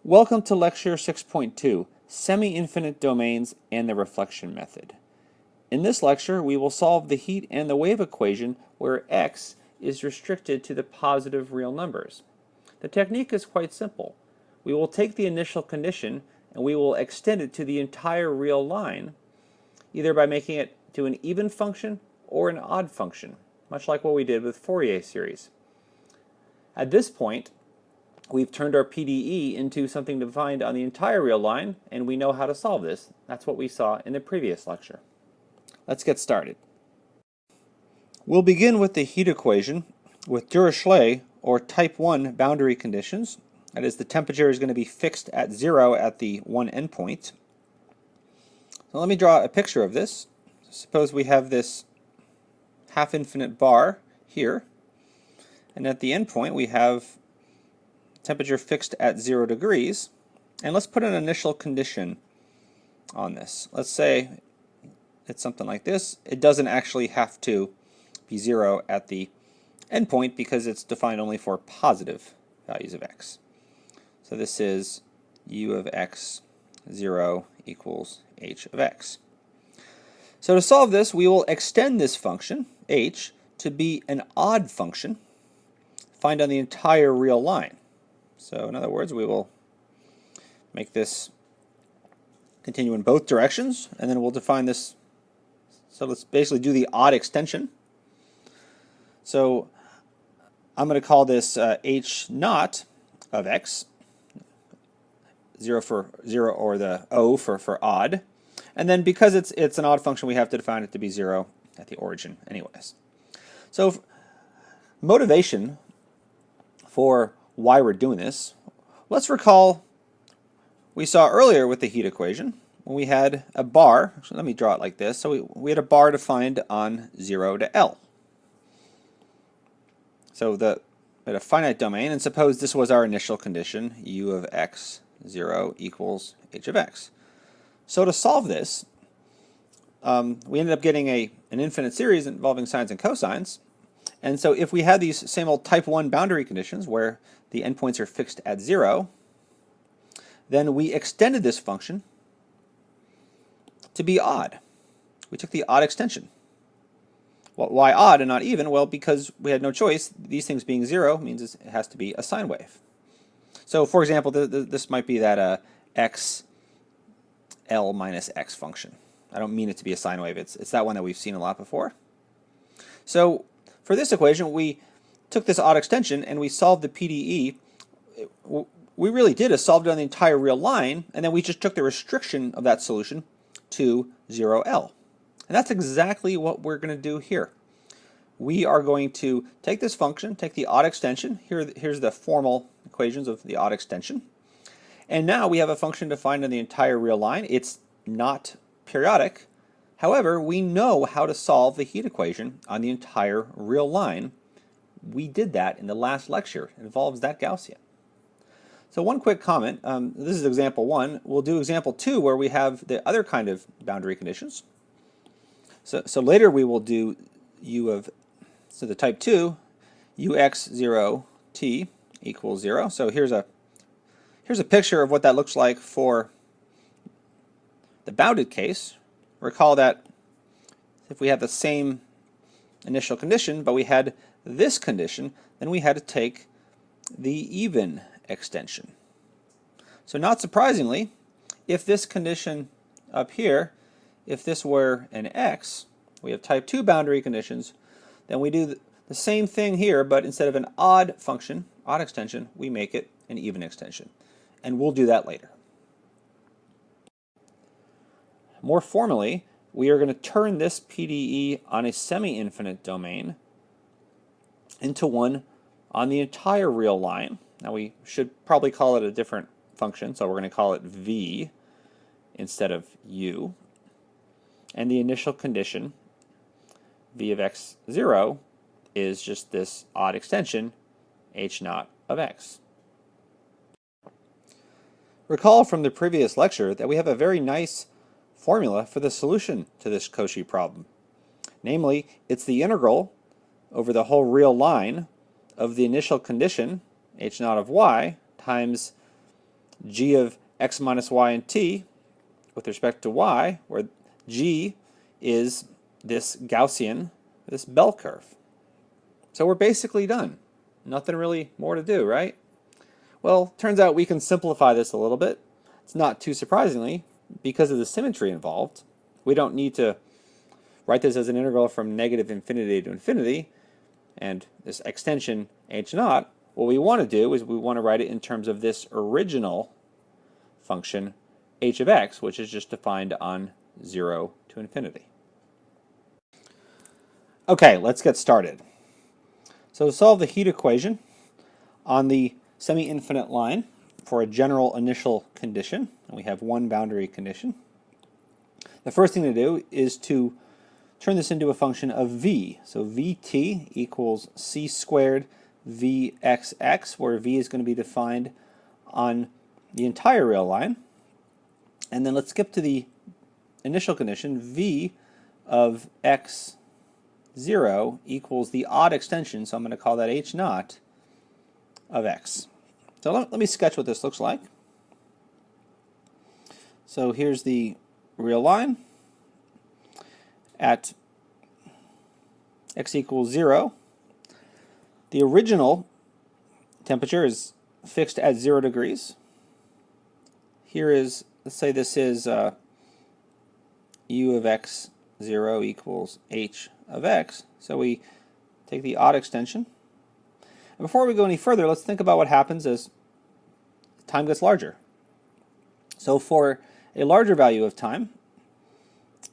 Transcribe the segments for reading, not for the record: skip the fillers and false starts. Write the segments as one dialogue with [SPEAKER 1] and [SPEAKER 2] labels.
[SPEAKER 1] Welcome to Lecture 6.2, Semi-Infinite Domains and the Reflection Method. In this lecture, we will solve the heat and the wave equation where x is restricted to the positive real numbers. The technique is quite simple. We will take the initial condition and we will extend it to the entire real line, either by making it to an even function or an odd function, much like what we did with Fourier series. At this point, we've turned our PDE into something defined on the entire real line, and we know how to solve this. That's what we saw in the previous lecture. Let's get started. We'll begin with the heat equation with Dirichlet, or type 1 boundary conditions. That is, the temperature is going to be fixed at 0 at the one endpoint. So let me draw a picture of this. Suppose we have this half-infinite bar here, and at the endpoint we have temperature fixed at 0 degrees, and let's put an initial condition on this. Let's say it's something like this. It doesn't actually have to be 0 at the endpoint because it's defined only for positive values of x. So this is u of x 0 equals h of x. So to solve this, we will extend this function, h, to be an odd function defined on the entire real line. So in other words, we will make this continue in both directions, and then we'll define this. So let's basically do the odd extension. So I'm going to call this h naught of x, 0 for 0, or the O for odd. And then because it's an odd function, we have to define it to be 0 at the origin anyways. So motivation for why we're doing this, let's recall we saw earlier with the heat equation when we had a bar. So let me draw it like this. So we had a bar defined on 0 to L. So we had a finite domain, and suppose this was our initial condition, u of x 0 equals h of x. So to solve this, we ended up getting an infinite series involving sines and cosines. And so if we had these same old type 1 boundary conditions where the endpoints are fixed at 0, then we extended this function to be odd. We took the odd extension. Well, why odd and not even? Well, because we had no choice. These things being 0 means it has to be a sine wave. So for example, this might be that x L minus x function. I don't mean it to be a sine wave. It's that one that we've seen a lot before. So for this equation, we took this odd extension and we solved the PDE. We really did is solved it on the entire real line, and then we just took the restriction of that solution to 0L. And that's exactly what we're going to do here. We are going to take this function, take the odd extension. Here's the formal equations of the odd extension. And now we have a function defined on the entire real line. It's not periodic. However, we know how to solve the heat equation on the entire real line. We did that in the last lecture. It involves that Gaussian. So one quick comment. This is example 1. We'll do example 2 where we have the other kind of boundary conditions. So later we will do the type 2, ux0t equals 0. So here's a picture of what that looks like for the bounded case. Recall that if we have the same initial condition, but we had this condition, then we had to take the even extension. So not surprisingly, if this condition up here, if this were an x, we have type 2 boundary conditions, then we do the same thing here, but instead of an odd function, odd extension, we make it an even extension. And we'll do that later. More formally, we are going to turn this PDE on a semi-infinite domain into one on the entire real line. Now we should probably call it a different function, so we're going to call it v instead of u. And the initial condition, v of x 0, is just this odd extension, h naught of x. Recall from the previous lecture that we have a very nice formula for the solution to this Cauchy problem. Namely, it's the integral over the whole real line of the initial condition, h naught of y, times g of x minus y and t with respect to y, where g is this Gaussian, this bell curve. So we're basically done. Nothing really more to do, right? Well, turns out we can simplify this a little bit. It's not too surprisingly, because of the symmetry involved. We don't need to write this as an integral from negative infinity to infinity, and this extension h naught. What we want to do is we want to write it in terms of this original function h of x, which is just defined on 0 to infinity. Okay, let's get started. So to solve the heat equation on the semi-infinite line for a general initial condition, and we have one boundary condition, the first thing to do is to turn this into a function of v. So vt equals c squared vxx, where v is going to be defined on the entire real line. And then let's skip to the initial condition. V of x0 equals the odd extension, so I'm going to call that h naught of x. So let me sketch what this looks like. So here's the real line. At x equals 0, the original temperature is fixed at 0 degrees. Here is, let's say this is u of x0 equals h of x. So we take the odd extension. And before we go any further, let's think about what happens as time gets larger. So for a larger value of time,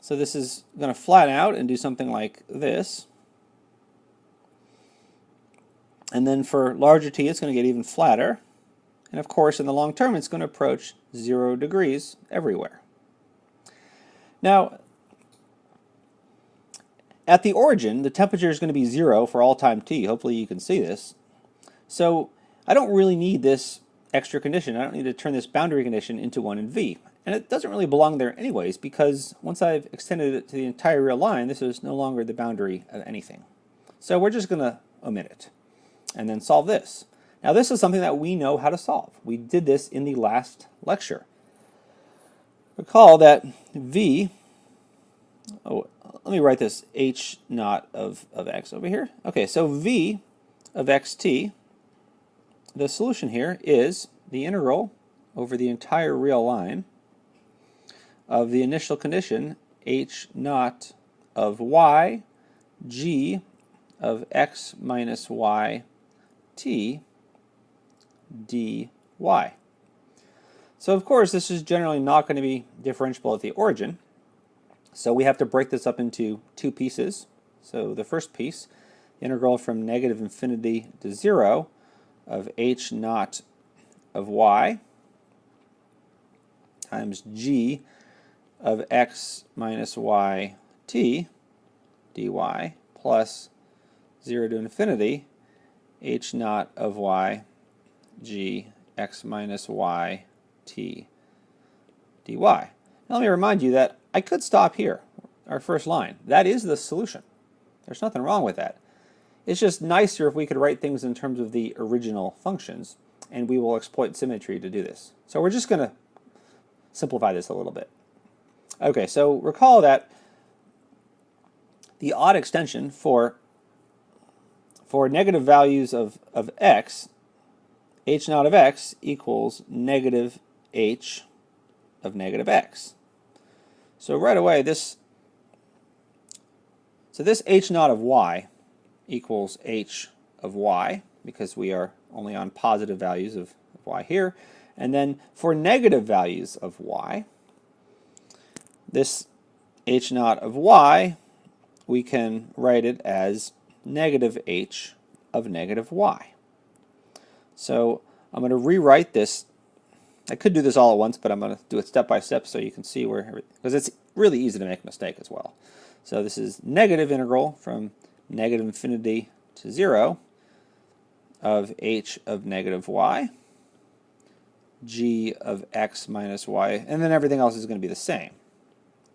[SPEAKER 1] so this is going to flatten out and do something like this. And then for larger t, it's going to get even flatter. And of course, in the long term, it's going to approach 0 degrees everywhere. Now, at the origin, the temperature is going to be 0 for all time t. Hopefully you can see this. So I don't really need this extra condition. I don't need to turn this boundary condition into one in v. And it doesn't really belong there anyways, because once I've extended it to the entire real line, this is no longer the boundary of anything. So we're just going to omit it and then solve this. Now this is something that we know how to solve. We did this in the last lecture. Recall that v, let me write this h naught of x over here. Okay, so v of xt, the solution here is the integral over the entire real line of the initial condition h naught of y g of x minus y t dy. So of course this is generally not going to be differentiable at the origin, so we have to break this up into two pieces. So the first piece, integral from negative infinity to 0 of h naught of y times g of x minus y t dy plus 0 to infinity h naught of y g x minus y t dy. Now let me remind you that I could stop here, our first line. That is the solution. There's nothing wrong with that. It's just nicer if we could write things in terms of the original functions, and we will exploit symmetry to do this. So we're just going to simplify this a little bit. Okay, so recall that the odd extension for negative values of x, h naught of x equals negative h of negative x. So right away, this h naught of y equals h of y, because we are only on positive values of y here. And then for negative values of y, this h naught of y, we can write it as negative h of negative y. So I'm going to rewrite this. I could do this all at once, but I'm going to do it step by step so you can see where, because it's really easy to make a mistake as well. So this is negative integral from negative infinity to 0 of h of negative y, g of x minus y, and then everything else is going to be the same,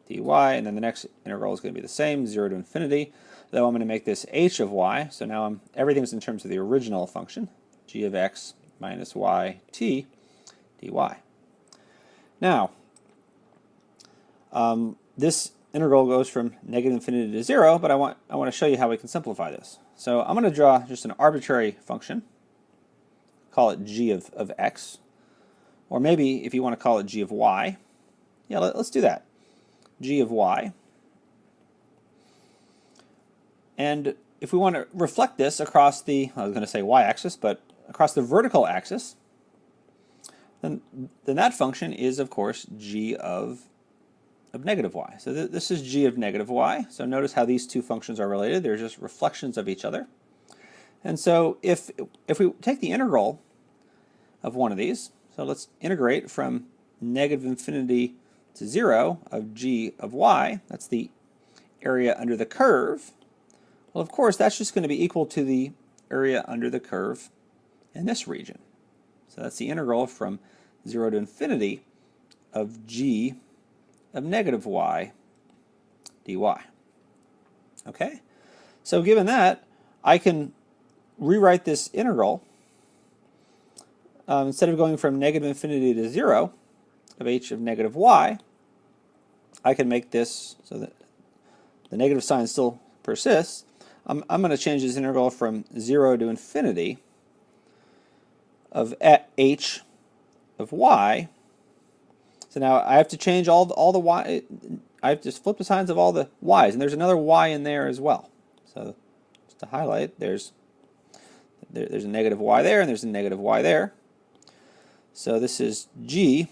[SPEAKER 1] dy, and then the next integral is going to be the same, 0 to infinity, though I'm going to make this h of y, so now everything's in terms of the original function, g of x minus y t dy. Now, this integral goes from negative infinity to 0, but I want to show you how we can simplify this. So I'm going to draw just an arbitrary function, call it g of x, or maybe if you want to call it g of y. Yeah, let's do that. G of y. And if we want to reflect this across the, I was going to say y-axis, but across the vertical axis, then that function is, of course, g of negative y. So this is g of negative y. So notice how these two functions are related. They're just reflections of each other. And so if we take the integral of one of these, so let's integrate from negative infinity to 0 of g of y, that's the area under the curve. Well, of course, that's just going to be equal to the area under the curve in this region. So that's the integral from 0 to infinity of g of negative y dy. Okay? So given that, I can rewrite this integral. Instead of going from negative infinity to 0 of h of negative y, I can make this so that the negative sign still persists. I'm going to change this integral from 0 to infinity of h of y. So now I have to change all the y. I have to flip the signs of all the y's, and there's another y in there as well. So just to highlight, there's a negative y there, and there's a negative y there. So this is g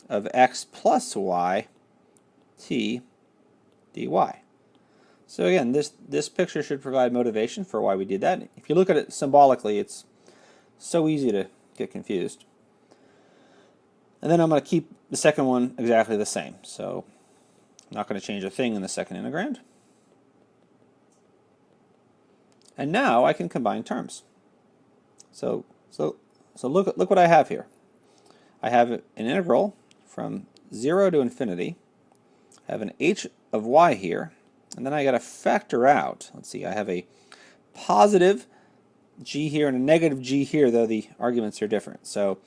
[SPEAKER 1] of x plus y t dy. So again, this picture should provide motivation for why we did that. If you look at it symbolically, it's so easy to get confused. And then I'm going to keep the second one exactly the same. So I'm not going to change a thing in the second integrand. And now I can combine terms. So look what I have here. I have an integral from 0 to infinity. I have an h of y here. And then I got to factor out, let's see, I have a positive g here and a negative g here, though the arguments are different. So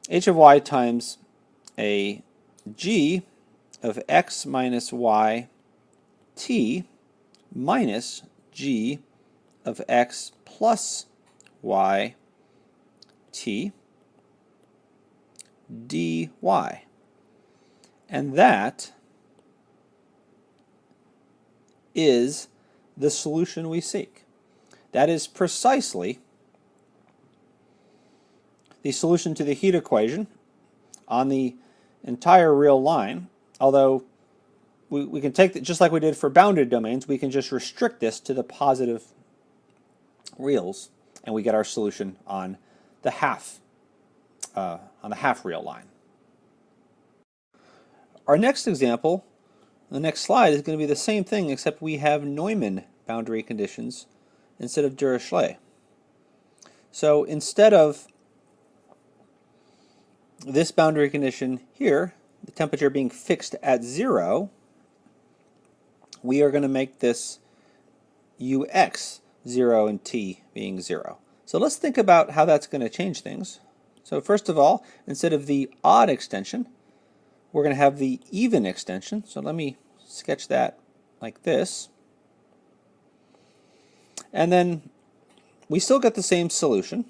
[SPEAKER 1] h of y times a g of x minus y t minus g of x plus y t dy. And that is the solution we seek. That is precisely the solution to the heat equation on the entire real line, although we can take just like we did for bounded domains, we can just restrict this to the positive reals, and we get our solution on the half real line. Our next example, the next slide, is going to be the same thing, except we have Neumann boundary conditions instead of Dirichlet. So instead of this boundary condition here, the temperature being fixed at 0, we are going to make this ux 0 and t being 0. So let's think about how that's going to change things. So first of all, instead of the odd extension, we're going to have the even extension. So let me sketch that like this. And then we still get the same solution,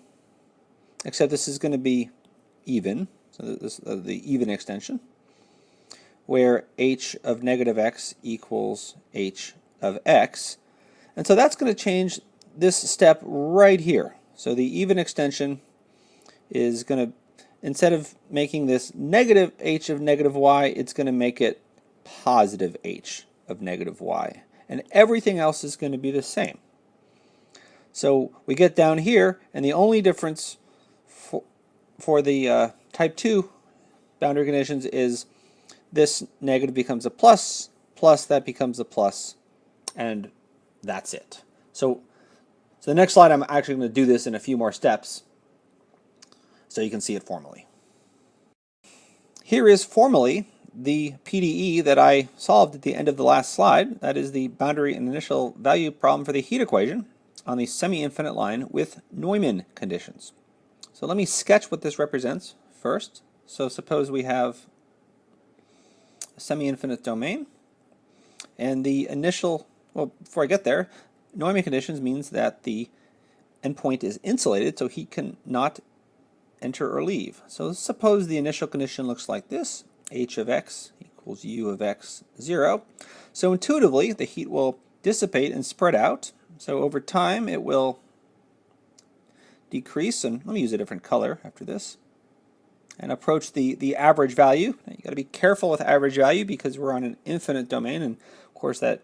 [SPEAKER 1] except this is going to be even. So this the even extension, where h of negative x equals h of x. And so that's going to change this step right here. So the even extension is going to, instead of making this negative h of negative y, it's going to make it positive h of negative y. And everything else is going to be the same. So we get down here, and the only difference for the type 2 boundary conditions is this negative becomes a plus, plus that becomes a plus, and that's it. So the next slide, I'm actually going to do this in a few more steps so you can see it formally. Here is formally the PDE that I solved at the end of the last slide. That is the boundary and initial value problem for the heat equation on the semi-infinite line with Neumann conditions. So let me sketch what this represents first. So suppose we have a semi-infinite domain, and the initial, well, before I get there, Neumann conditions means that the endpoint is insulated, so heat cannot enter or leave. So suppose the initial condition looks like this: h of x equals u of x 0. So intuitively, the heat will dissipate and spread out. So over time, it will decrease, and let me use a different color after this, and approach the average value. Now, you got to be careful with average value because we're on an infinite domain, and of course that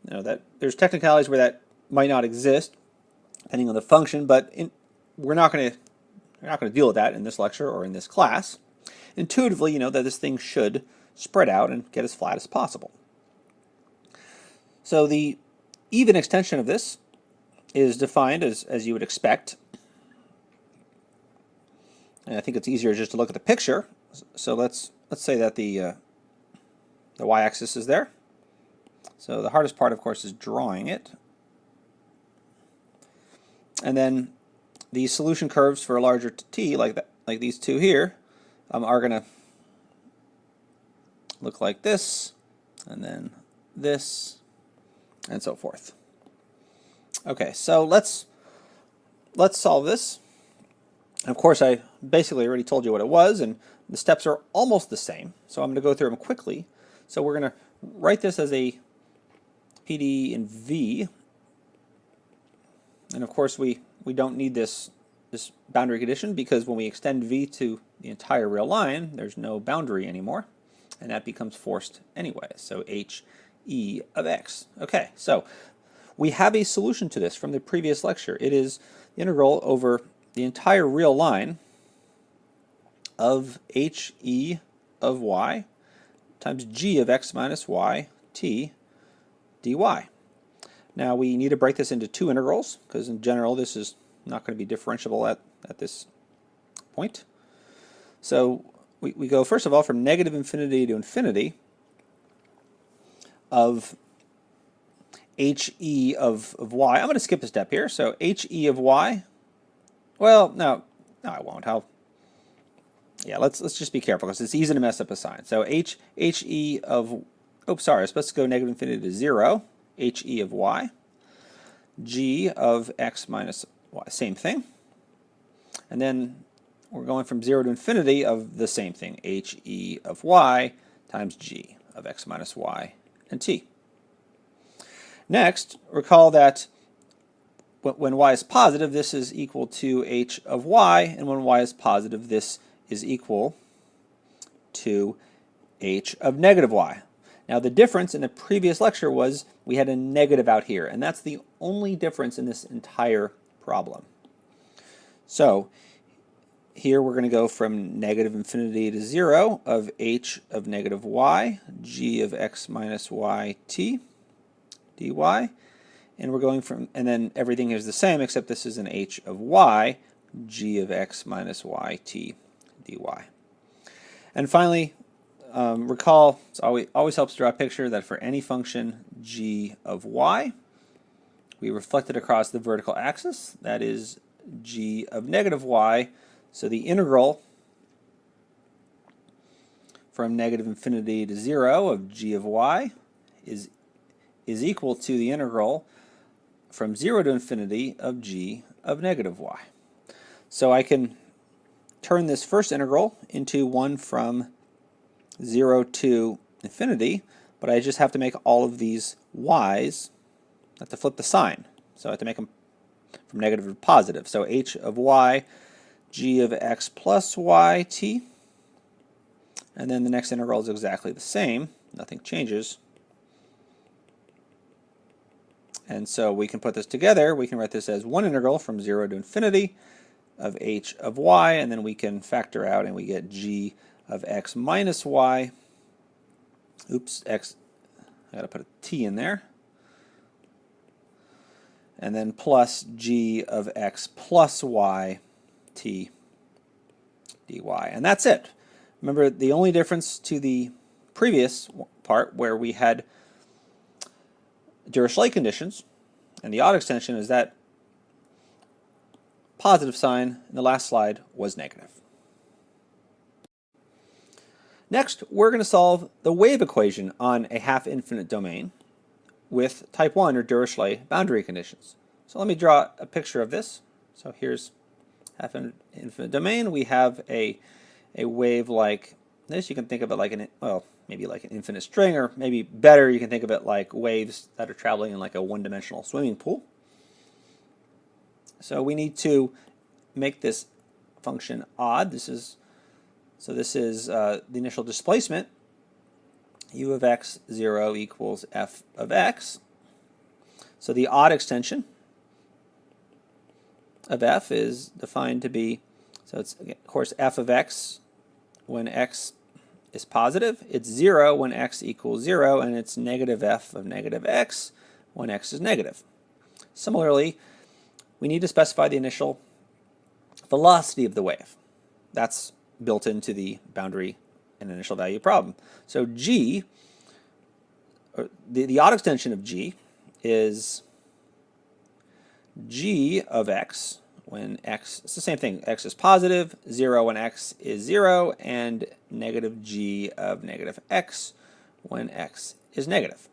[SPEAKER 1] that there's technicalities where that might not exist depending on the function, but we're not going to deal with that in this lecture or in this class. Intuitively, you know that this thing should spread out and get as flat as possible. So the even extension of this is defined as you would expect. And I think it's easier just to look at the picture. So let's say that the y-axis is there. So the hardest part, of course, is drawing it. And then the solution curves for a larger t, like these two here, are going to look like this, and then this, and so forth. Okay, so let's solve this. And of course, I basically already told you what it was, and the steps are almost the same. So I'm going to go through them quickly. So we're going to write this as a PD in V. And of course, we don't need this boundary condition because when we extend V to the entire real line, there's no boundary anymore. And that becomes forced anyway. So h e of x. Okay, so we have a solution to this from the previous lecture. It is the integral over the entire real line of h e of y times g of x minus y t dy. Now we need to break this into two integrals because in general this is not going to be differentiable at this point. So we go first of all from negative infinity to infinity of he of y. I'm going to skip a step here. So he of y. Well, no, I won't. Let's just be careful because it's easy to mess up a sign. So he of, oops, sorry, I was supposed to go negative infinity to 0. He of y. G of x minus y, same thing. And then we're going from 0 to infinity of the same thing, he of y times g of x minus y and t. Next, recall that when y is positive, this is equal to h of y, and when y is positive, this is equal to h of negative y. Now the difference in the previous lecture was we had a negative out here, and that's the only difference in this entire problem. So here we're going to go from negative infinity to 0 of h of negative y, g of x minus y t dy, and we're going from, and then everything is the same except this is an h of y, g of x minus y t dy. And finally, recall, it always helps to draw a picture that for any function g of y, we reflect it across the vertical axis. That is g of negative y. So the integral from negative infinity to 0 of g of y is equal to the integral from 0 to infinity of g of negative y. So I can turn this first integral into one from 0 to infinity, but I just have to make all of these y's, I have to flip the sign. So I have to make them from negative to positive. So h of y, g of x plus y t, and then the next integral is exactly the same, nothing changes. And so we can put this together. We can write this as one integral from 0 to infinity of h of y, and then we can factor out and we get g of x minus y. Oops, x, I gotta put a t in there. And then plus g of x plus y t dy. And that's it. Remember, the only difference to the previous part where we had Dirichlet conditions and the odd extension is that positive sign in the last slide was negative. Next, we're going to solve the wave equation on a half-infinite domain with type 1 or Dirichlet boundary conditions. So let me draw a picture of this. So here's half-infinite domain. We have a wave like this. You can think of it like maybe like an infinite string, or maybe better, you can think of it like waves that are traveling in like a one-dimensional swimming pool. So we need to make this function odd. This is the initial displacement. U of x 0 equals f of x. So the odd extension of f is defined to be, so it's, of course, f of x when x is positive. It's 0 when x equals 0, and it's negative f of negative x when x is negative. Similarly, we need to specify the initial velocity of the wave. That's built into the boundary and initial value problem. So g, or the odd extension of g, is g of x when x, it's the same thing, x is positive, 0 when x is 0, and negative g of negative x when x is negative.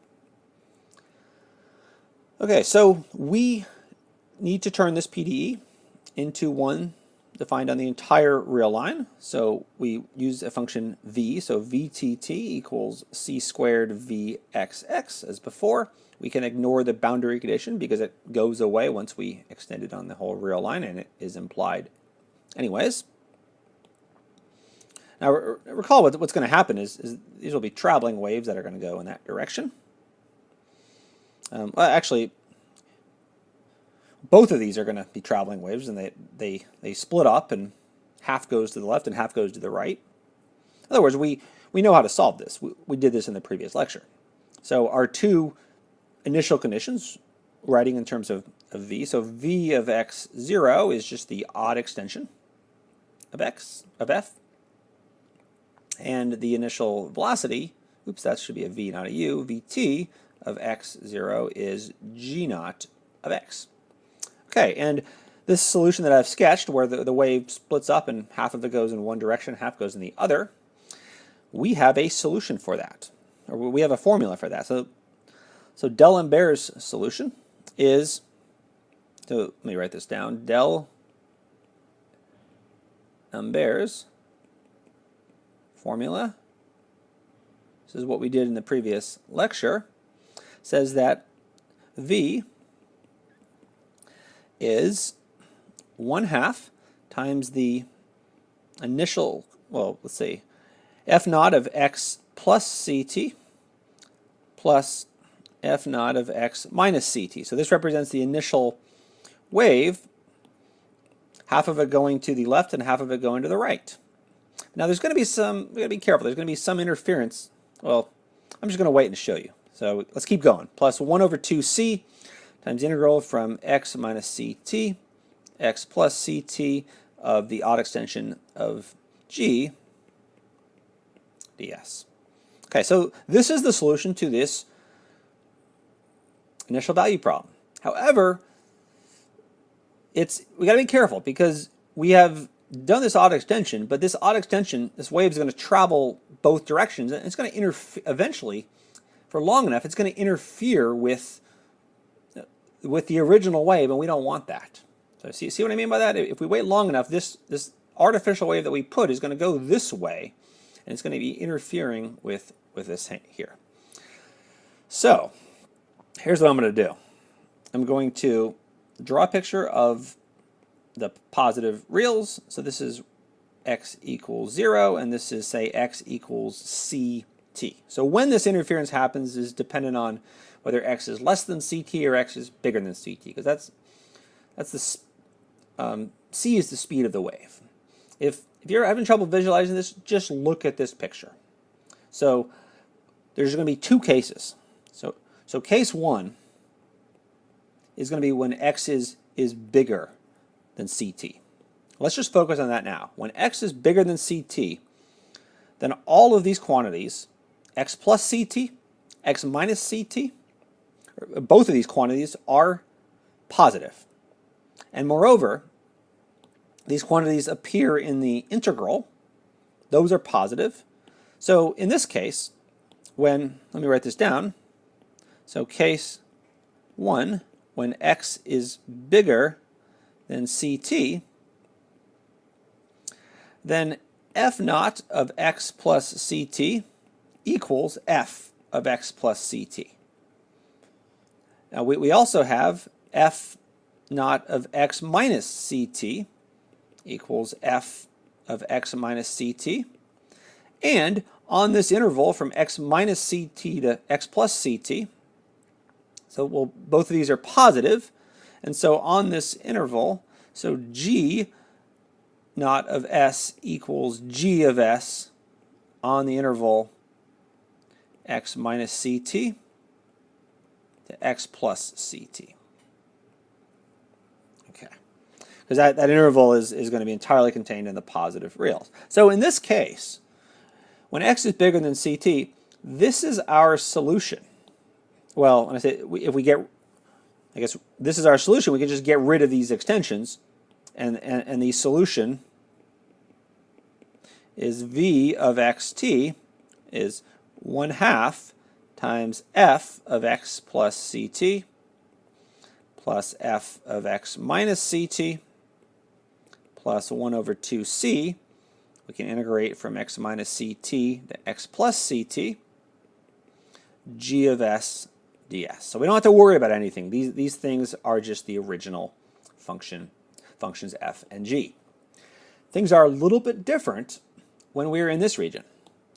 [SPEAKER 1] Okay, so we need to turn this PDE into one defined on the entire real line. So we use a function v, so vtt equals c squared vxx as before. We can ignore the boundary condition because it goes away once we extend it on the whole real line, and it is implied anyways. Now recall what's going to happen is these will be traveling waves that are going to go in that direction. Well, actually, both of these are going to be traveling waves, and they split up, and half goes to the left and half goes to the right. In other words, we know how to solve this. We did this in the previous lecture. So our two initial conditions, writing in terms of v, so v of x 0 is just the odd extension of f, and the initial velocity, oops, that should be a v, not a u, vt of x 0 is g naught of x. Okay, and this solution that I've sketched, where the wave splits up and half of it goes in one direction, half goes in the other, we have a solution for that, or we have a formula for that. So del Ambert's solution is, so let me write this down, del Ambert's formula, this is what we did in the previous lecture, says that v is 1/2 times the initial, well, let's say f naught of x plus ct plus f naught of x minus ct. So this represents the initial wave, half of it going to the left and half of it going to the right. Now there's going to be some, we got to be careful, there's going to be some interference. Well, I'm just going to wait and show you. So let's keep going. Plus 1 over 2c times the integral from x minus ct, x plus ct of the odd extension of g ds. Okay, so this is the solution to this initial value problem. However, we got to be careful because we have done this odd extension, but this odd extension, this wave is going to travel both directions, and it's going to interfere eventually, for long enough, it's going to interfere with the original wave, and we don't want that. So see what I mean by that? If we wait long enough, this artificial wave that we put is going to go this way, and it's going to be interfering with this here. So here's what I'm going to do. I'm going to draw a picture of the positive reals. So this is x equals 0, and this is, say, x equals ct. So when this interference happens is dependent on whether x is less than ct or x is bigger than ct, because that's the c is the speed of the wave. If you're having trouble visualizing this, just look at this picture. So there's going to be two cases. So case 1 is going to be when x is bigger than ct. Let's just focus on that now. When x is bigger than ct, then all of these quantities, x plus ct, x minus ct, both of these quantities are positive. And moreover, these quantities appear in the integral. Those are positive. So in this case, let me write this down. So case 1, when x is bigger than ct, then f naught of x plus ct equals f of x plus ct. Now we also have f naught of x minus ct equals f of x minus ct. And on this interval from x minus ct to x plus ct, so both of these are positive, and so on this interval, so g naught of s equals g of s on the interval x minus ct to x plus ct. Okay, because that interval is going to be entirely contained in the positive reals. So in this case, when x is bigger than ct, this is our solution. Well, when I say if we get, I guess this is our solution, we can just get rid of these extensions, and the solution is v of xt is 1/2 times f of x plus ct plus f of x minus ct plus 1/2c. We can integrate from x minus ct to x plus ct, g of s ds. So we don't have to worry about anything. These things are just the original functions f and g. Things are a little bit different when we're in this region.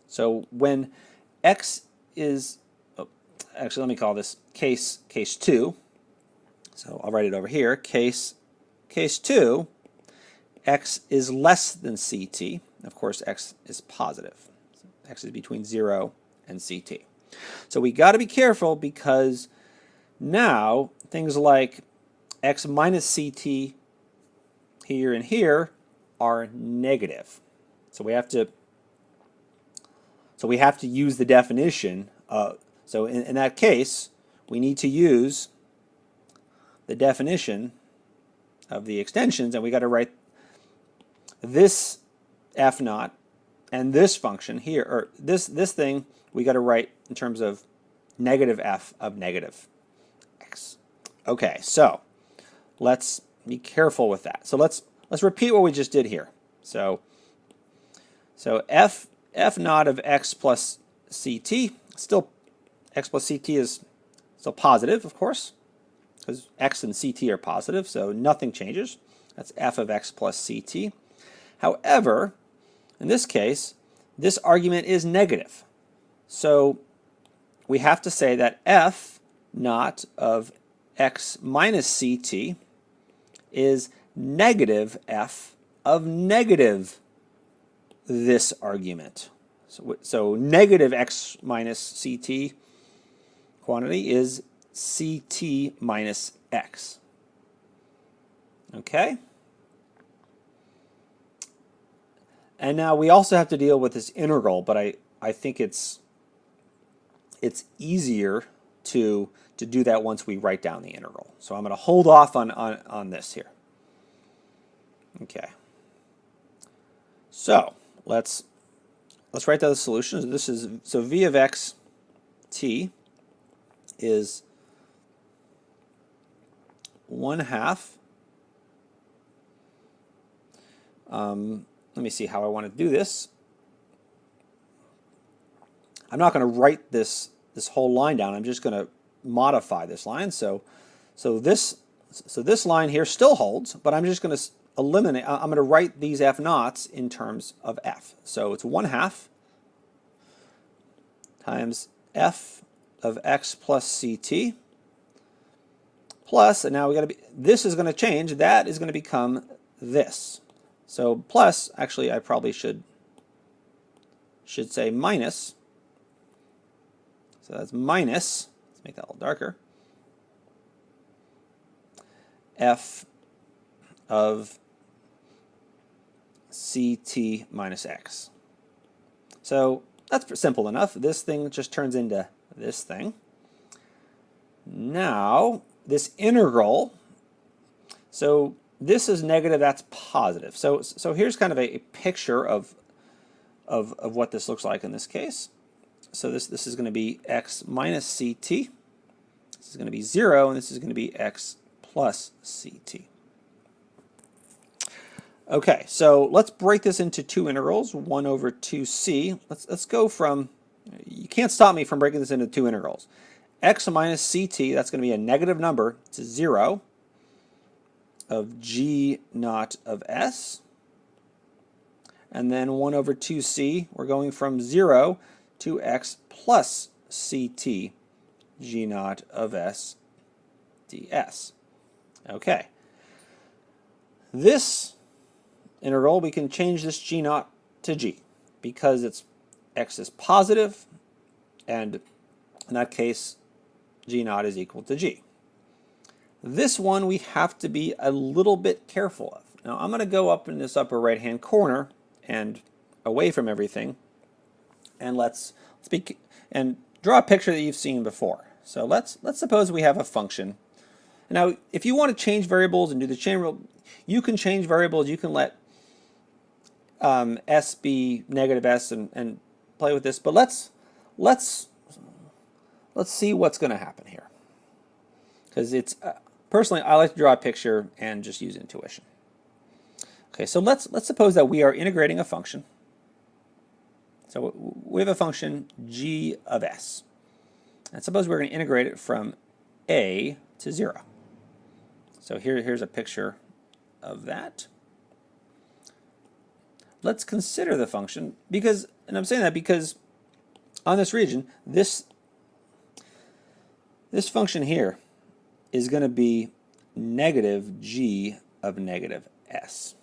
[SPEAKER 1] So when x is, actually let me call this case 2. So I'll write it over here. Case 2, x is less than ct. Of course, x is positive. So x is between 0 and ct. So we got to be careful, because now things like x minus ct here and here are negative. So we have to use the definition. So in that case, we need to use the definition of the extensions, and we got to write this f naught and this function here, or this thing, we got to write in terms of negative f of negative x. Okay, so let's be careful with that. So let's repeat what we just did here. So f naught of x plus ct, still x plus ct is still positive, of course, because x and ct are positive, so nothing changes. That's f of x plus ct. However, in this case, this argument is negative. So we have to say that f naught of x minus ct is negative f of negative this argument. So negative x minus ct quantity is ct minus x. Okay? And now we also have to deal with this integral, but I think it's easier to do that once we write down the integral. So I'm going to hold off on this here. Okay. So let's write down the solution. So v of x t is 1/2. Let me see how I want to do this. I'm not going to write this whole line down. I'm just going to modify this line. So this line here still holds, but I'm just going to eliminate. I'm going to write these f naughts in terms of f. So it's 1/2 times f of x plus ct plus, and now we got to be. This is going to change. That is going to become this. So plus, actually, I probably should say minus. So that's minus, let's make that a little darker, f of ct minus x. So that's simple enough. This thing just turns into this thing. Now, this integral, so this is negative, that's positive. So here's kind of a picture of of what this looks like in this case. So this is going to be x minus ct. This is going to be 0, and this is going to be x plus ct. Okay, so let's break this into two integrals, 1 over 2c. Let's go from, you can't stop me from breaking this into two integrals. X minus ct, that's going to be a negative number to 0 of g naught of s. And then 1 over 2c, we're going from 0 to x plus ct g naught of s ds. Okay. This integral, we can change this g naught to g because it's x is positive, and in that case g naught is equal to g. This one we have to be a little bit careful of. Now I'm going to go up in this upper right hand corner and away from everything, and let's speak and draw a picture that you've seen before. So let's suppose we have a function. Now if you want to change variables and do the chain rule, you can change variables. You can let s be negative s and play with this, but let's see what's going to happen here, because it's personally I like to draw a picture and just use intuition. Okay, so let's suppose that we are integrating a function. So we have a function g of s, and suppose we're going to integrate it from a to 0. So here's a picture of that. Let's consider the function, because, and I'm saying that because on this region, this function here is going to be negative g of negative s.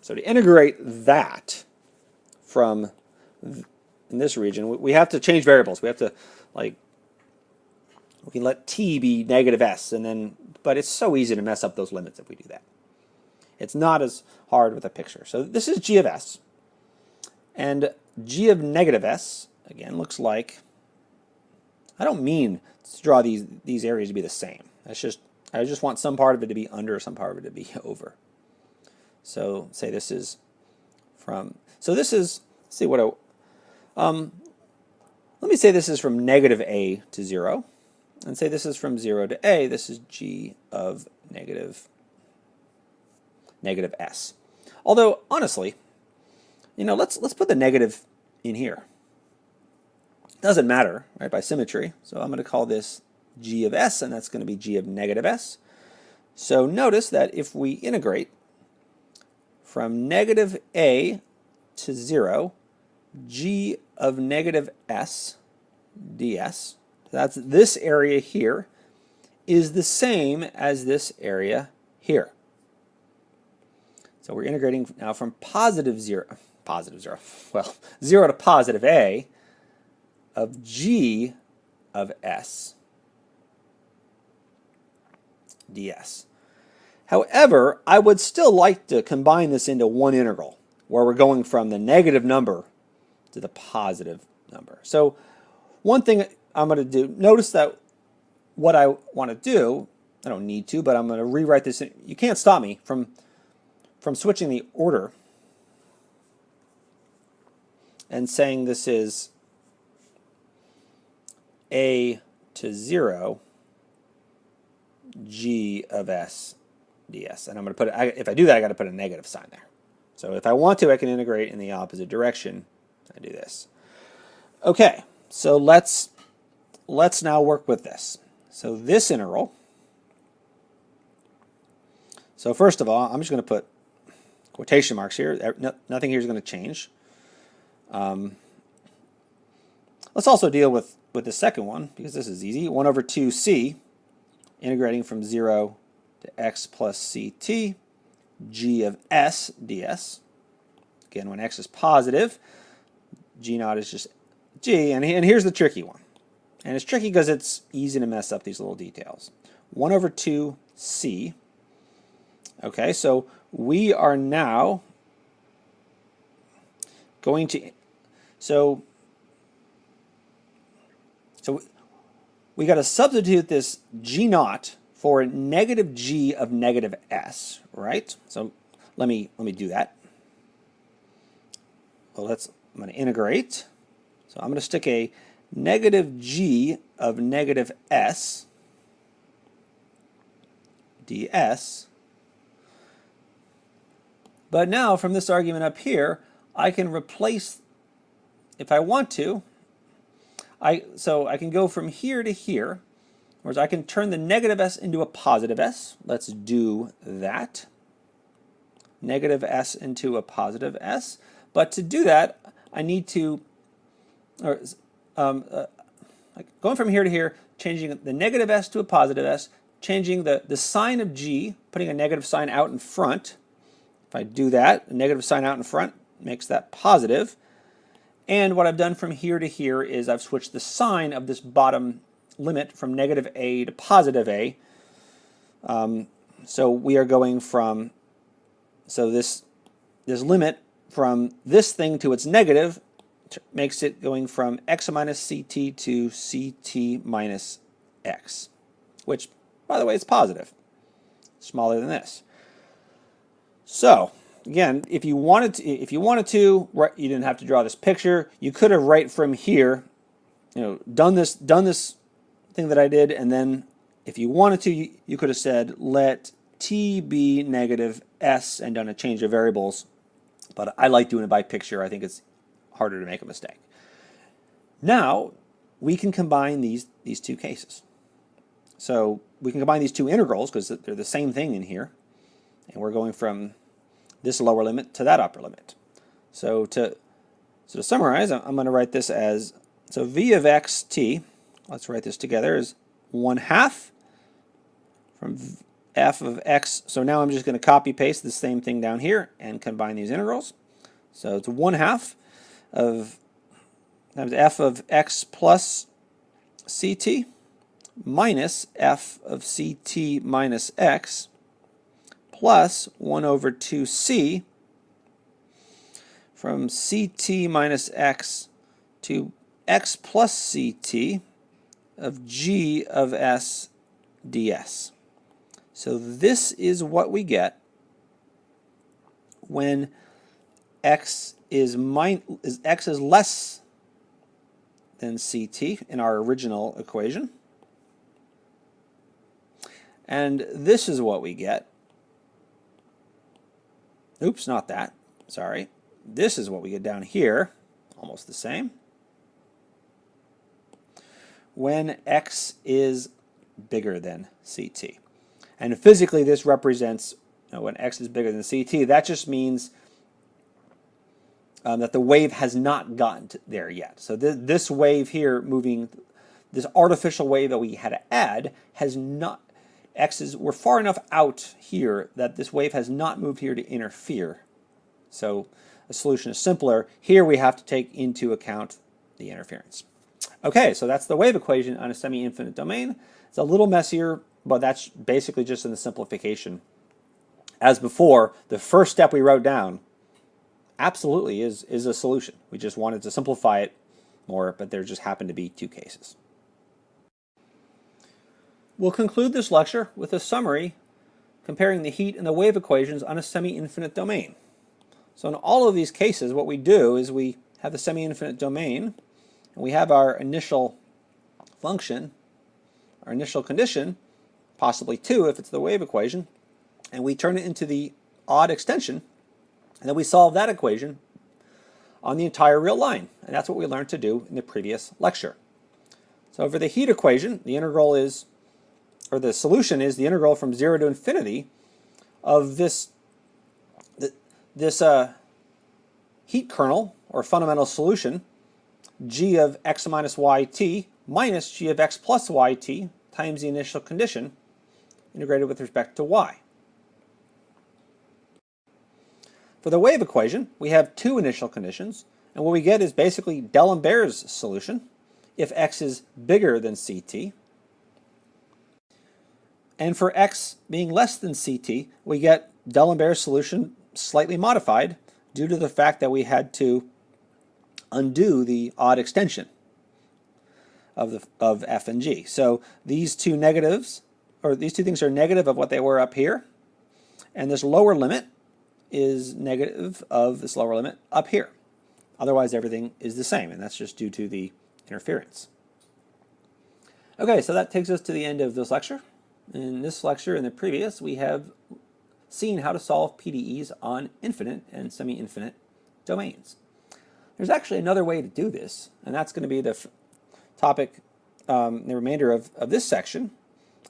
[SPEAKER 1] So to integrate that from in this region, we have to change variables. We have to, like, we can let t be negative s, and then, but it's so easy to mess up those limits if we do that. It's not as hard with a picture. So this is g of s. And g of negative s, again, looks like, I don't mean to draw these areas to be the same. That's just, I just want some part of it to be under, some part of it to be over. So say this is from, so this is, let's see what let me say this is from negative a to 0. And say this is from 0 to a. This is g of negative s. Although, honestly, you know, let's put the negative in here. Doesn't matter, right, by symmetry. So I'm going to call this g of s, and that's going to be g of negative s. So notice that if we integrate from negative a to 0, g of negative s ds, that's this area here, is the same as this area here. So we're integrating now from positive 0 to positive a of g of s ds. However, I would still like to combine this into one integral where we're going from the negative number to the positive number. So one thing I'm going to do, notice that what I want to do, I don't need to, but I'm going to rewrite this. You can't stop me from switching the order and saying this is a to 0 g of s ds. And I'm going to put, if I do that, I got to put a negative sign there. So if I want to, I can integrate in the opposite direction. I do this. Okay, so let's now work with this. So this integral, so first of all, I'm just going to put quotation marks here. Nothing here is going to change. Let's also deal with the second one, because this is easy. 1 over 2c, integrating from 0 to x plus ct, g of s ds. Again, when x is positive, g naught is just g, and here's the tricky one. And it's tricky because it's easy to mess up these little details. 1 over 2c. Okay, so we are now going to, so we got to substitute this g naught for negative g of negative s, right? So let me do that. Well, let's I'm going to integrate. So I'm going to stick a negative g of negative s ds. But now from this argument up here, I can replace, if I want to, so I can go from here to here, whereas I can turn the negative s into a positive s. Let's do that. Negative s into a positive s. But to do that, I need to, going from here to here, changing the negative s to a positive s, changing the sign of g, putting a negative sign out in front. If I do that, a negative sign out in front makes that positive. And what I've done from here to here is I've switched the sign of this bottom limit from negative a to positive a. So we are going from, so this limit from this thing to its negative makes it going from x minus ct to ct minus x, which, by the way, is positive, smaller than this. So again, if you wanted to, you didn't have to draw this picture. You could have right from here, done this thing that I did, and then if you wanted to, you could have said let t be negative s and done a change of variables. But I like doing it by picture. I think it's harder to make a mistake. Now we can combine these two cases. So we can combine these two integrals because they're the same thing in here. And we're going from this lower limit to that upper limit. So to summarize, I'm going to write this as, so v of xt, let's write this together, is 1/2 from f of x. So now I'm just going to copy paste the same thing down here and combine these integrals. So it's 1/2 of times f of x plus ct minus f of ct minus x plus 1 over 2c from ct minus x to x plus ct of g of s ds. So this is what we get when x is less than ct in our original equation. And this is what we get. Oops, not that. Sorry. This is what we get down here. Almost the same. When x is bigger than ct. And physically this represents, when x is bigger than ct, that just means that the wave has not gotten there yet. So this wave here moving, this artificial wave that we had to add has not, we're far enough out here that this wave has not moved here to interfere. So the solution is simpler. Here we have to take into account the interference. Okay, so that's the wave equation on a semi-infinite domain. It's a little messier, but that's basically just in the simplification. As before, the first step we wrote down absolutely is a solution. We just wanted to simplify it more, but there just happened to be two cases. We'll conclude this lecture with a summary comparing the heat and the wave equations on a semi-infinite domain. So in all of these cases, what we do is we have the semi-infinite domain, and we have our initial function, our initial condition, possibly 2 if it's the wave equation, and we turn it into the odd extension, and then we solve that equation on the entire real line. And that's what we learned to do in the previous lecture. So for the heat equation, the integral is, or the solution is the integral from 0 to infinity of this heat kernel, or fundamental solution, g of x minus yt minus g of x plus yt times the initial condition integrated with respect to y. For the wave equation, we have two initial conditions, and what we get is basically D'Alembert's solution if x is bigger than ct. And for x being less than ct, we get D'Alembert's solution slightly modified due to the fact that we had to undo the odd extension of f and g. So these two negatives, or these two things are negative of what they were up here, and this lower limit is negative of this lower limit up here. Otherwise, everything is the same, and that's just due to the interference. Okay, so that takes us to the end of this lecture. In this lecture and the previous, we have seen how to solve PDEs on infinite and semi-infinite domains. There's actually another way to do this, and that's going to be the topic, the remainder of this section,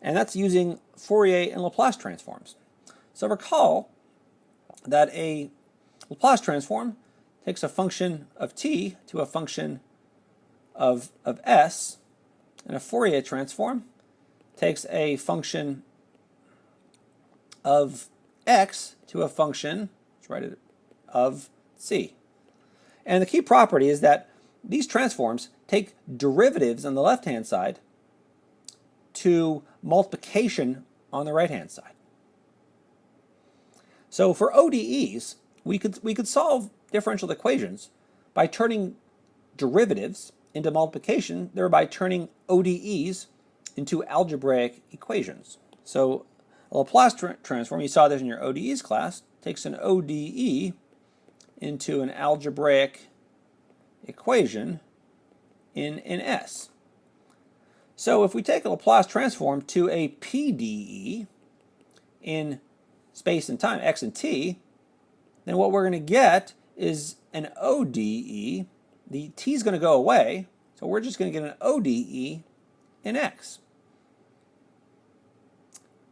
[SPEAKER 1] and that's using Fourier and Laplace transforms. So recall that a Laplace transform takes a function of t to a function of s, and a Fourier transform takes a function of x to a function, let's write it, of c. And the key property is that these transforms take derivatives on the left-hand side to multiplication on the right-hand side. So for ODEs, we could solve differential equations by turning derivatives into multiplication, thereby turning ODEs into algebraic equations. So a Laplace transform, you saw this in your ODEs class, takes an ODE into an algebraic equation in S. So if we take a Laplace transform to a PDE in space and time, x and t, then what we're going to get is an ODE. The t is going to go away, so we're just going to get an ODE in x.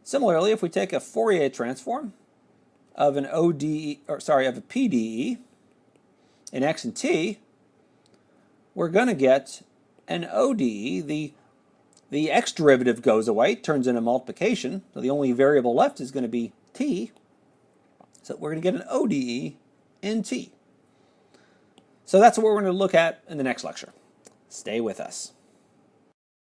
[SPEAKER 1] Similarly, if we take a Fourier transform of an of a PDE in x and t, we're going to get an ODE. The x derivative goes away, turns into multiplication, so the only variable left is going to be t. So we're going to get an ODE in t. So that's what we're going to look at in the next lecture. Stay with us.